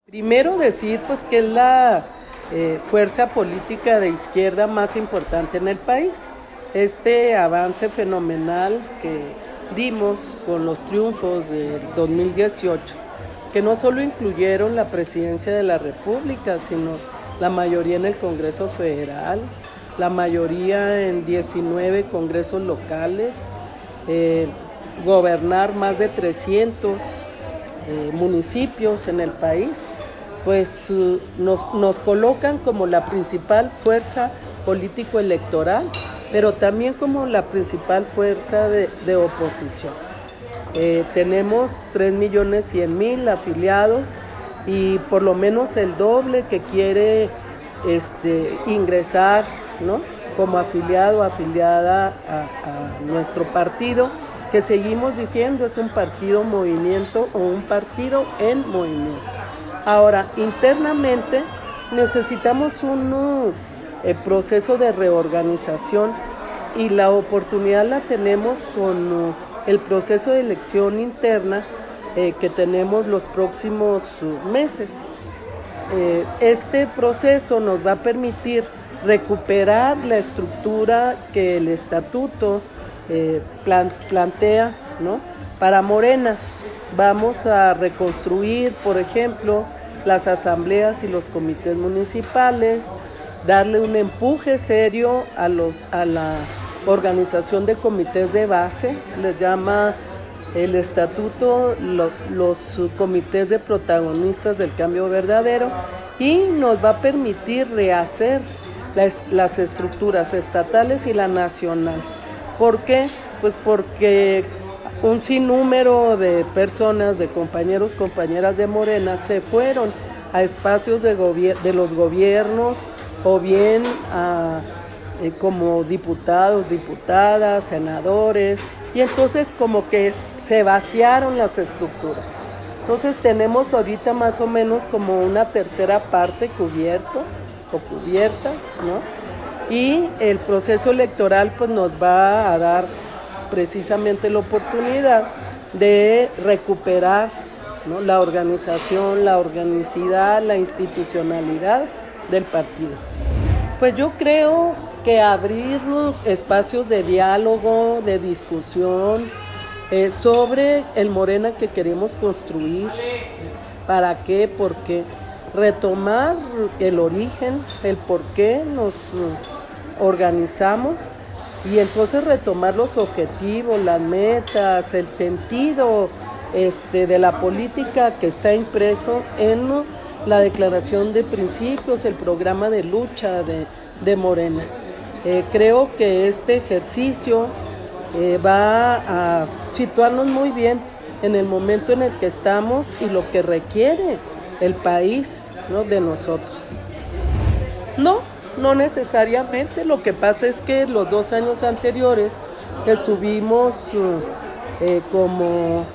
Primero decir pues que es la fuerza política de izquierda más importante en el país. Este avance fenomenal que dimos con los triunfos del 2018, que no solo incluyeron la presidencia de la República, sino la mayoría en el Congreso Federal, la mayoría en 19 congresos locales, gobernar más de 300 municipios en el país, pues nos colocan como la principal fuerza político-electoral, pero también como la principal fuerza de oposición. Tenemos 3.100.000 afiliados y por lo menos el doble que quiere ingresar, ¿no?, como afiliado o afiliada a nuestro partido, que seguimos diciendo es un partido movimiento o un partido en movimiento. Ahora, internamente necesitamos un proceso de reorganización y la oportunidad la tenemos con el proceso de elección interna que tenemos los próximos meses. Este proceso nos va a permitir recuperar la estructura que el estatuto plantea, ¿no?, para Morena. Vamos a reconstruir, por ejemplo, las asambleas y los comités municipales, darle un empuje serio a la organización de comités de base, les llama el estatuto los comités de protagonistas del cambio verdadero, y nos va a permitir rehacer las estructuras estatales y la nacional. ¿Por qué? Pues porque un sinnúmero de personas, de compañeros, compañeras de Morena, se fueron a espacios de los gobiernos o bien como diputados, diputadas, senadores, y entonces como que se vaciaron las estructuras. Entonces tenemos ahorita más o menos como una tercera parte cubierta, ¿no? Y el proceso electoral pues nos va a dar precisamente la oportunidad de recuperar, ¿no?, la organización, la organicidad, la institucionalidad del partido. Pues yo creo que abrir espacios de diálogo, de discusión sobre el Morena que queremos construir. ¿Para qué? ¿Por qué? Retomar el origen, el por qué nos organizamos, y entonces retomar los objetivos, las metas, el sentido de la política que está impreso en la declaración de principios, el programa de lucha de Morena. Creo que este ejercicio va a situarnos muy bien en el momento en el que estamos y lo que requiere el país, ¿no?, de nosotros. No necesariamente. Lo que pasa es que los 2 años anteriores estuvimos como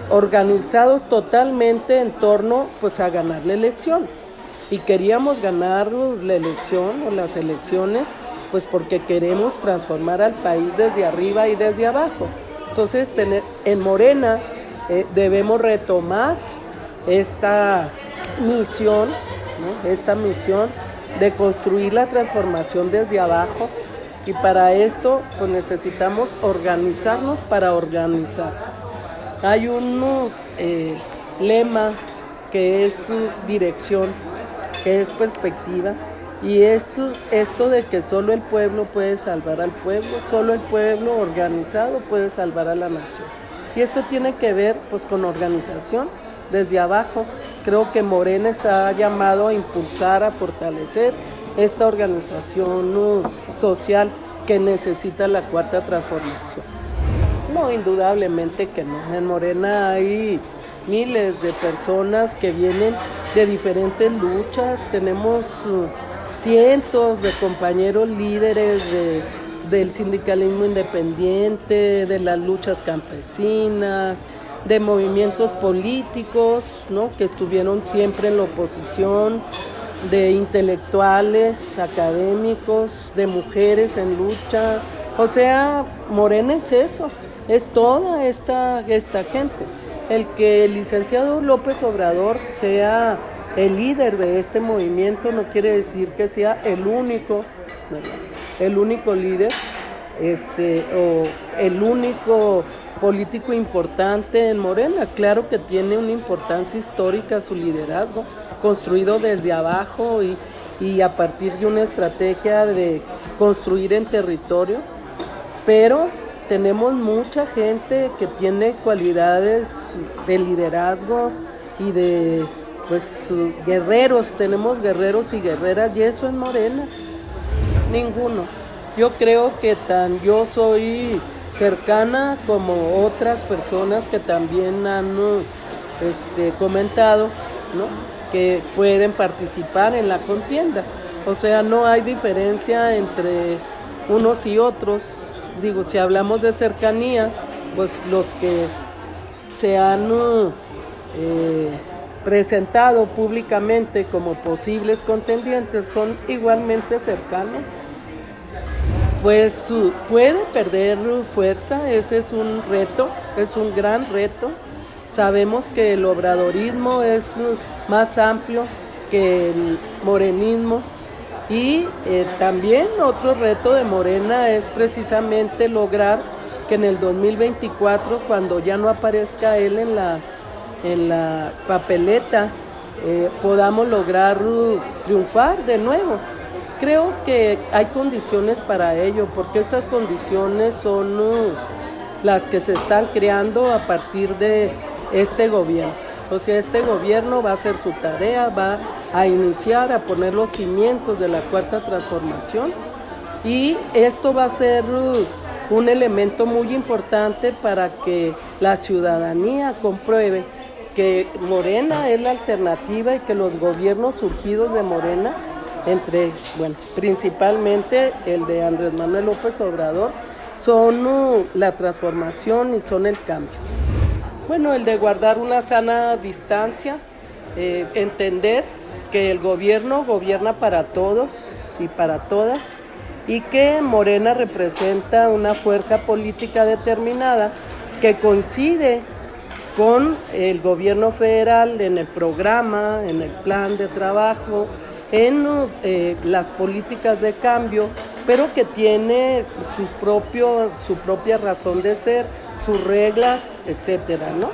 organizados totalmente en torno pues a ganar la elección, y queríamos ganar la elección o las elecciones pues porque queremos transformar al país desde arriba y desde abajo. Entonces en Morena debemos retomar esta misión, ¿no?, esta misión de construir la transformación desde abajo, y para esto pues necesitamos organizarnos para organizar. Hay un lema que es dirección, que es perspectiva, y es esto de que solo el pueblo puede salvar al pueblo, solo el pueblo organizado puede salvar a la nación. Y esto tiene que ver pues con organización desde abajo. Creo que Morena está llamado a impulsar, a fortalecer esta organización social que necesita la cuarta transformación. No, indudablemente que no. En Morena hay miles de personas que vienen de diferentes luchas. Tenemos cientos de compañeros líderes del sindicalismo independiente, de las luchas campesinas, de movimientos políticos, ¿no?, que estuvieron siempre en la oposición, de intelectuales, académicos, de mujeres en lucha. O sea, Morena es eso, es toda esta gente. El que el licenciado López Obrador sea el líder de este movimiento no quiere decir que sea el único, ¿verdad? El único líder, o el único político importante en Morena. Claro que tiene una importancia histórica su liderazgo, construido desde abajo y a partir de una estrategia de construir en territorio, pero tenemos mucha gente que tiene cualidades de liderazgo y de guerreros, tenemos guerreros y guerreras, y eso en Morena, ninguno. Yo creo que yo soy cercana como otras personas que también han comentado, ¿no?, que pueden participar en la contienda. O sea, no hay diferencia entre unos y otros. Digo, si hablamos de cercanía, pues los que se han presentado públicamente como posibles contendientes son igualmente cercanos. Pues puede perder fuerza, ese es un reto, es un gran reto. Sabemos que el obradorismo es más amplio que el morenismo y también otro reto de Morena es precisamente lograr que en el 2024, cuando ya no aparezca él en la papeleta, podamos lograr triunfar de nuevo. Creo que hay condiciones para ello, porque estas condiciones son las que se están creando a partir de este gobierno. O sea, este gobierno va a hacer su tarea, va a iniciar, a poner los cimientos de la cuarta transformación, y esto va a ser un elemento muy importante para que la ciudadanía compruebe que Morena es la alternativa y que los gobiernos surgidos de Morena, principalmente el de Andrés Manuel López Obrador, son la transformación y son el cambio. Bueno, el de guardar una sana distancia, entender que el gobierno gobierna para todos y para todas, y que Morena representa una fuerza política determinada que coincide con el gobierno federal en el programa, en el plan de trabajo, en las políticas de cambio, pero que tiene su propia razón de ser, sus reglas, etcétera, ¿no?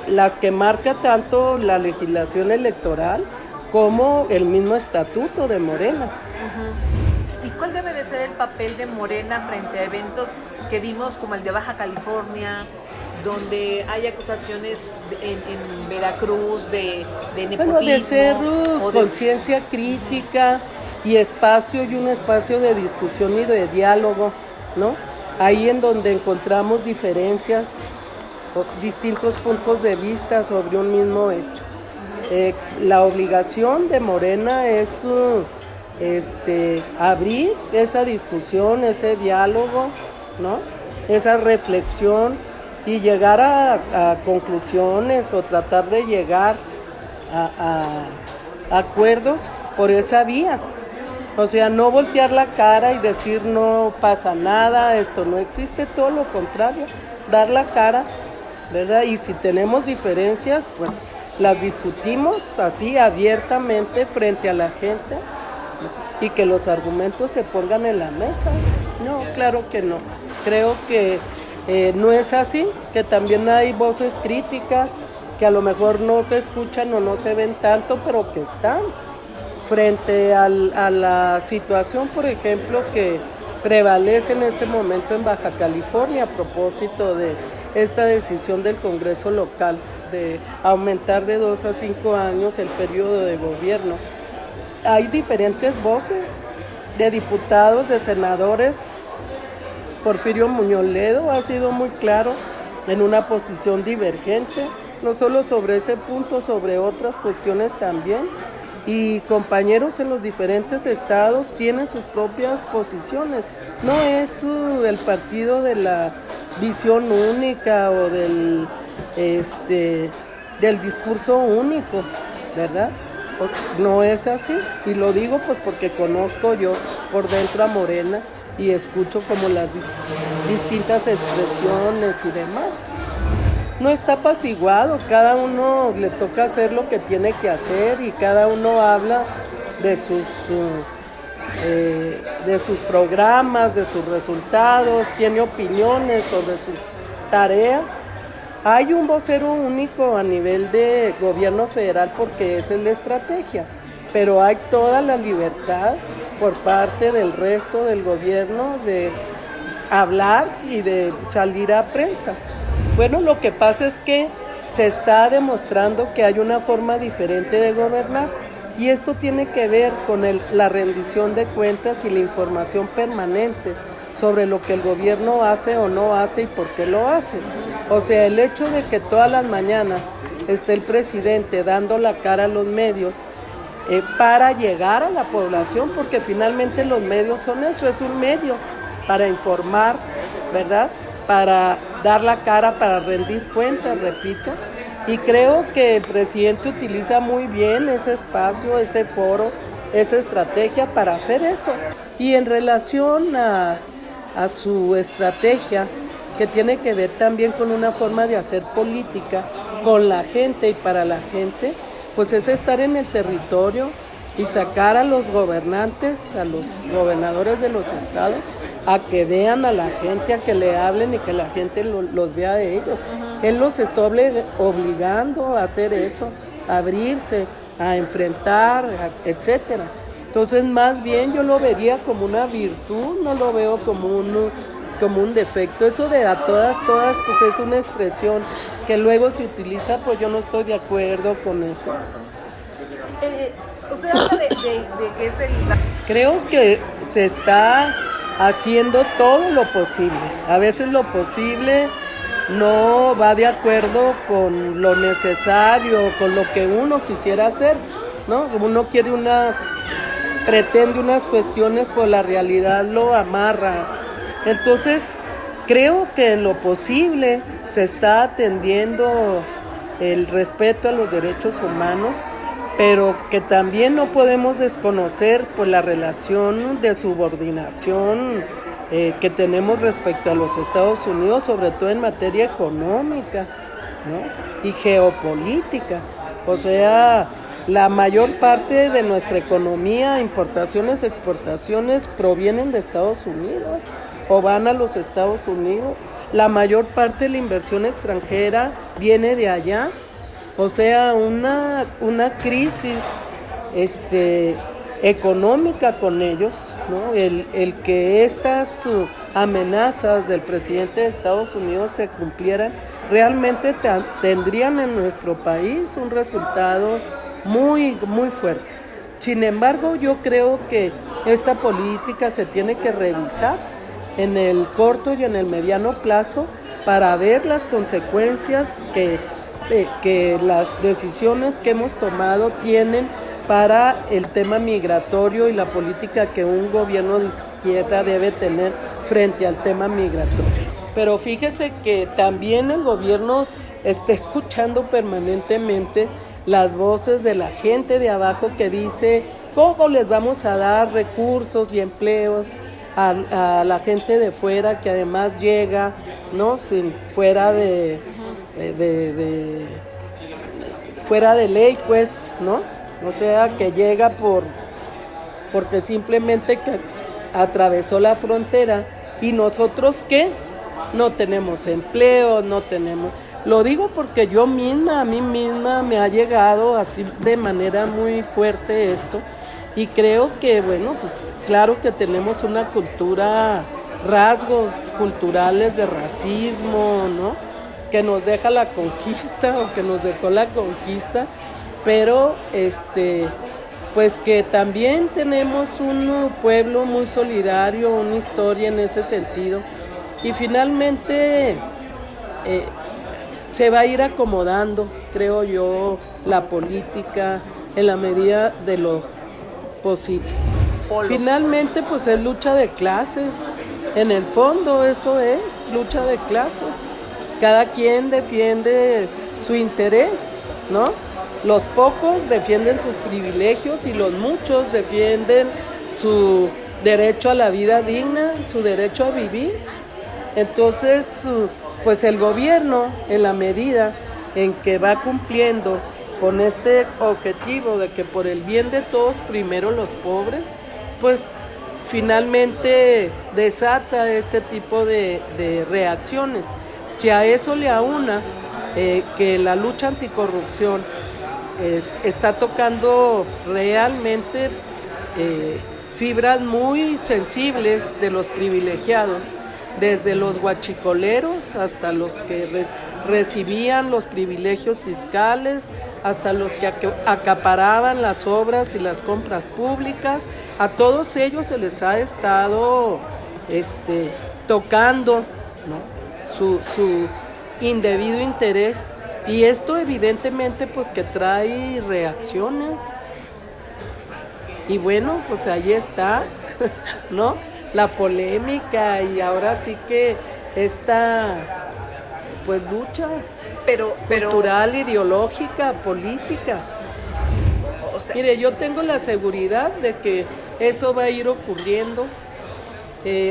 Las que marca tanto la legislación electoral como el mismo estatuto de Morena. ¿Y cuál debe de ser el papel de Morena frente a eventos que vimos como el de Baja California, donde hay acusaciones en Veracruz de nepotismo? Bueno, de ser conciencia crítica y un espacio de discusión y de diálogo, ¿no? Ahí en donde encontramos diferencias o distintos puntos de vista sobre un mismo hecho. La obligación de Morena es abrir esa discusión, ese diálogo, ¿no?, esa reflexión, y llegar a conclusiones o tratar de llegar a acuerdos por esa vía. O sea, no voltear la cara y decir no pasa nada, esto no existe, todo lo contrario, dar la cara, ¿verdad? Y si tenemos diferencias, pues las discutimos así abiertamente frente a la gente y que los argumentos se pongan en la mesa. No, claro que no. Creo que no es así, que también hay voces críticas que a lo mejor no se escuchan o no se ven tanto, pero que están frente a la situación, por ejemplo, que prevalece en este momento en Baja California a propósito de esta decisión del Congreso local de aumentar de 2 a 5 años el periodo de gobierno. Hay diferentes voces de diputados, de senadores. Porfirio Muñoz Ledo ha sido muy claro en una posición divergente, no solo sobre ese punto, sobre otras cuestiones también. Y compañeros en los diferentes estados tienen sus propias posiciones. No es el partido de la visión única o del discurso único, ¿verdad? No es así. Y lo digo pues porque conozco yo por dentro a Morena y escucho como las distintas expresiones y demás. no está apaciguado, cada uno le toca hacer lo que tiene que hacer y cada uno habla de sus programas, de sus resultados, tiene opiniones sobre sus tareas. Hay un vocero único a nivel de gobierno federal porque esa es la estrategia, pero hay toda la libertad por parte del resto del gobierno de hablar y de salir a prensa. Bueno, lo que pasa es que se está demostrando que hay una forma diferente de gobernar y esto tiene que ver con la rendición de cuentas y la información permanente sobre lo que el gobierno hace o no hace y por qué lo hace. O sea, el hecho de que todas las mañanas esté el presidente dando la cara a los medios para llegar a la población, porque finalmente los medios son eso, es un medio para informar, ¿verdad? Para dar la cara, para rendir cuentas, repito. Y creo que el presidente utiliza muy bien ese espacio, ese foro, esa estrategia para hacer eso. Y en relación a su estrategia, que tiene que ver también con una forma de hacer política con la gente y para la gente, pues es estar en el territorio y sacar a los gobernantes, a los gobernadores de los estados, a que vean a la gente, a que le hablen y que la gente los vea de ellos. Él los está obligando a hacer eso, a abrirse, a enfrentar, etcétera. Entonces, más bien yo lo vería como una virtud, no lo veo como un defecto. Eso de a todas, pues es una expresión que luego se utiliza, pues yo no estoy de acuerdo con eso. Usted habla de que es Creo que se está haciendo todo lo posible. A veces lo posible no va de acuerdo con lo necesario, con lo que uno quisiera hacer, ¿no? Uno pretende unas cuestiones, pues la realidad lo amarra. Entonces, creo que en lo posible se está atendiendo el respeto a los derechos humanos, pero que también no podemos desconocer pues la relación de subordinación que tenemos respecto a los Estados Unidos, sobre todo en materia económica, ¿no? Y geopolítica. O sea, la mayor parte de nuestra economía, importaciones, exportaciones, provienen de Estados Unidos o van a los Estados Unidos. La mayor parte de la inversión extranjera viene de allá. O sea, una crisis económica con ellos, ¿no? El que estas amenazas del presidente de Estados Unidos se cumplieran, realmente tendrían en nuestro país un resultado muy, muy fuerte. Sin embargo, yo creo que esta política se tiene que revisar en el corto y en el mediano plazo para ver las consecuencias que las decisiones que hemos tomado tienen para el tema migratorio y la política que un gobierno de izquierda debe tener frente al tema migratorio. Pero fíjese que también el gobierno está escuchando permanentemente las voces de la gente de abajo que dice cómo les vamos a dar recursos y empleos a la gente de fuera que además llega, ¿no? Fuera de ley, pues, ¿no? O sea, que llega porque simplemente que atravesó la frontera. ¿Y nosotros qué? No tenemos empleo, no tenemos... Lo digo porque a mí misma me ha llegado así de manera muy fuerte esto. Y creo que, bueno, pues, claro que tenemos una cultura, rasgos culturales de racismo, ¿no? Que nos deja la conquista o que nos dejó la conquista, pero pues que también tenemos un pueblo muy solidario, una historia en ese sentido, y finalmente se va a ir acomodando, creo yo, la política en la medida de lo posible. Finalmente, pues es lucha de clases, en el fondo eso es, lucha de clases. Cada quien defiende su interés, ¿no? Los pocos defienden sus privilegios y los muchos defienden su derecho a la vida digna, su derecho a vivir. Entonces, pues el gobierno, en la medida en que va cumpliendo con este objetivo de que por el bien de todos, primero los pobres, pues finalmente desata este tipo de reacciones. Si a eso le aúna que la lucha anticorrupción está tocando realmente fibras muy sensibles de los privilegiados, desde los guachicoleros hasta los que recibían los privilegios fiscales, hasta los que acaparaban las obras y las compras públicas. A todos ellos se les ha estado tocando, ¿no?, su indebido interés, y esto evidentemente pues que trae reacciones. Y bueno, pues ahí está, ¿no?, la polémica, y ahora sí que esta pues lucha cultural, ideológica, política. O sea, mire, yo tengo la seguridad de que eso va a ir ocurriendo.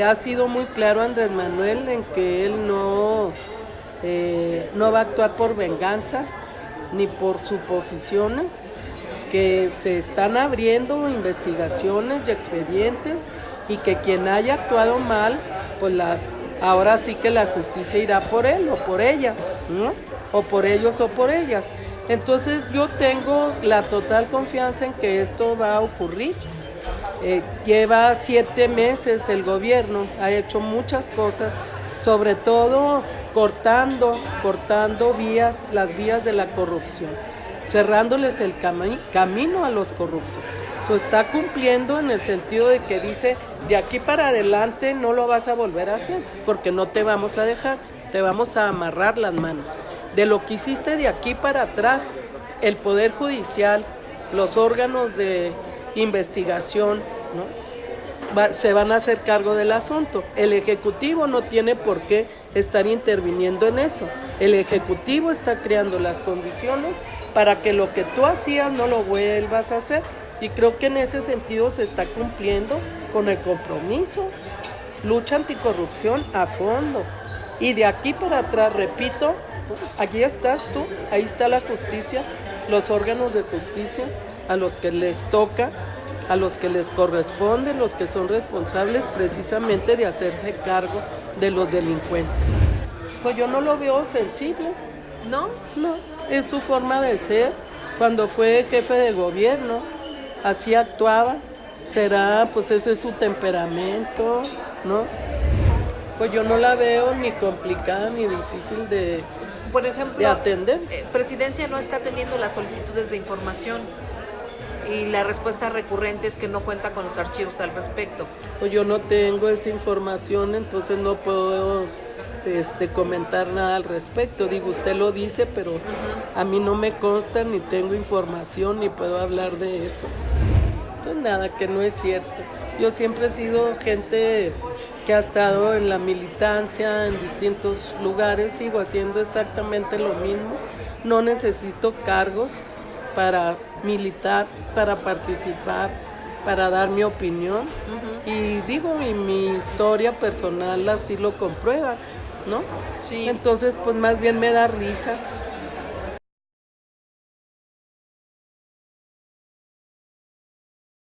Ha sido muy claro Andrés Manuel en que él no va a actuar por venganza ni por suposiciones, que se están abriendo investigaciones y expedientes, y que quien haya actuado mal, pues ahora sí que la justicia irá por él o por ella, ¿no?, o por ellos o por ellas. Entonces yo tengo la total confianza en que esto va a ocurrir. Lleva 7 meses el gobierno, ha hecho muchas cosas, sobre todo cortando las vías de la corrupción, cerrándoles el camino a los corruptos. Entonces está cumpliendo en el sentido de que dice, de aquí para adelante no lo vas a volver a hacer, porque no te vamos a dejar, te vamos a amarrar las manos. De lo que hiciste de aquí para atrás, el Poder Judicial, los órganos de investigación, ¿no?, se van a hacer cargo del asunto. El Ejecutivo no tiene por qué estar interviniendo en eso. El Ejecutivo está creando las condiciones para que lo que tú hacías no lo vuelvas a hacer. Y creo que en ese sentido se está cumpliendo con el compromiso. Lucha anticorrupción a fondo. Y de aquí para atrás, repito, aquí estás tú, ahí está la justicia, los órganos de justicia, a los que les toca, a los que les corresponde, los que son responsables precisamente de hacerse cargo de los delincuentes. Pues yo no lo veo sensible. ¿No? No, es su forma de ser. Cuando fue jefe de gobierno, así actuaba. Será, pues ese es su temperamento, ¿no? Pues yo no la veo ni complicada ni difícil de, por ejemplo, de atender. Presidencia no está atendiendo las solicitudes de información y la respuesta recurrente es que no cuenta con los archivos al respecto. Pues yo no tengo esa información, entonces no puedo comentar nada al respecto. Digo, usted lo dice, pero a mí no me consta, ni tengo información, ni puedo hablar de eso. Pues nada, que no es cierto. Yo siempre he sido gente que ha estado en la militancia en distintos lugares, sigo haciendo exactamente lo mismo. No necesito cargos para militar, para participar, para dar mi opinión. Y digo, y mi historia personal así lo comprueba, ¿no? Sí. Entonces, pues más bien me da risa